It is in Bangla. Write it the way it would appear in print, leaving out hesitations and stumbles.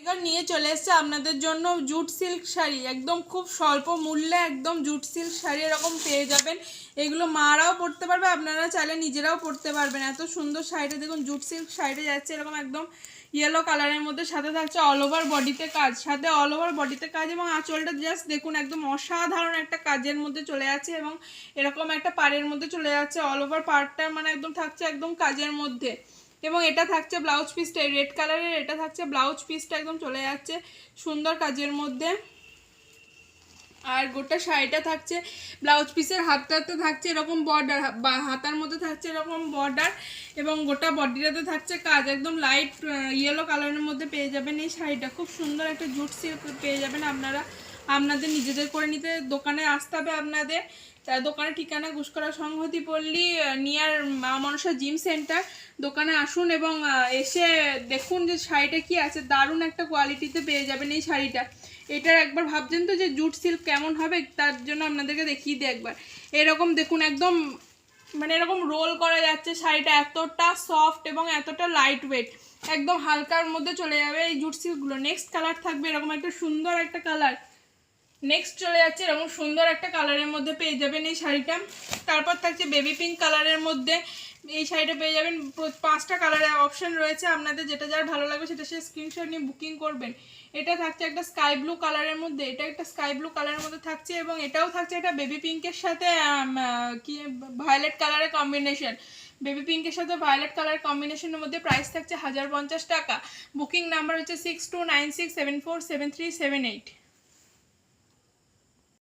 এবার নিয়ে চলে এসেছে আপনাদের জন্য জুট সিল্ক শাড়ি, একদম খুব স্বল্প মূল্যে একদম জুট সিল্ক শাড়ি এরকম পেয়ে যাবেন। এগুলো মারাও পরতে পারবে, আপনারা চাইলে নিজেরাও পরতে পারবেন। এত সুন্দর শাড়িটা দেখুন, জুট সিল্ক শাড়িটা যাচ্ছে এরকম একদম ইয়েলো কালারের মধ্যে, সাথে থাকছে অল ওভার বডিতে কাজ, সাথে অল ওভার বডিতে কাজ, এবং আঁচলটা জাস্ট দেখুন একদম অসাধারণ একটা কাজের মধ্যে চলে যাচ্ছে, এবং এরকম একটা পাড়ের মধ্যে চলে যাচ্ছে। অল ওভার পার্টটা মানে একদম থাকছে একদম কাজের মধ্যে, এবং এটা থাকছে ব্লাউজ পিসটা রেড কালারের, এটা থাকছে ব্লাউজ পিসটা একদম চলে যাচ্ছে সুন্দর কাজের মধ্যে। আর গোটা শাড়িটা থাকছে ব্লাউজ পিসের হাতটাতে থাকছে এরকম বর্ডার, হাতার মধ্যে থাকছে এরকম বর্ডার, এবং গোটা বডিটাতে থাকছে কাজ, একদম লাইট ইয়েলো কালারের মধ্যে পেয়ে যাবেন এই শাড়িটা। খুব সুন্দর একটা জুট সিল্ক পেয়ে যাবেন আপনারা। আপনাদের নিজেদের করে নিতে দোকানে আসতে হবে আপনাদের। দোকানের ঠিকানা গুসকরা সংহতি পল্লী নিয়ার মা মনসা জিম সেন্টার। দোকানে আসুন এবং এসে দেখুন যে শাড়িটা কি আছে, দারুণ একটা কোয়ালিটিতে পেয়ে যাবেন এই শাড়িটা। এটার একবার ভাবছেন তো যে জুট সিল্ক কেমন হবে, তার জন্য আপনাদেরকে দেখিয়ে দিই একবার। এরকম দেখুন একদম মানে এরকম রোল করা যাচ্ছে শাড়িটা, এতটা সফট এবং এতটা লাইট ওয়েট, একদম হালকার মধ্যে চলে যাবে এই জুট সিল্কগুলো। নেক্সট কালার থাকবে এরকম একটা সুন্দর একটা কালার, নেক্সট চলে যাচ্ছে এরকম সুন্দর একটা কালারের মধ্যে পেয়ে যাবেন এই শাড়িটা। তারপর থাকছে বেবি পিঙ্ক কালারের মধ্যে এই শাড়িটা পেয়ে যাবেন। 5টা কালারের অপশন রয়েছে, আপনাদের যেটা যার ভালো লাগবে সেটা সে স্ক্রিনশট নিয়ে বুকিং করবেন। এটা থাকছে একটা স্কাই ব্লু কালারের মধ্যে, এটা একটা স্কাই ব্লু কালারের মধ্যে থাকছে, এবং এটাও থাকছে একটা বেবি পিঙ্কের সাথে কি ভায়োলেট কালারের কম্বিনেশন। বেবি পিঙ্কের সাথে ভায়োলেট কালার কম্বিনেশনের মধ্যে প্রাইস থাকছে 1050 টাকা। বুকিং নাম্বার হচ্ছে 6296747378।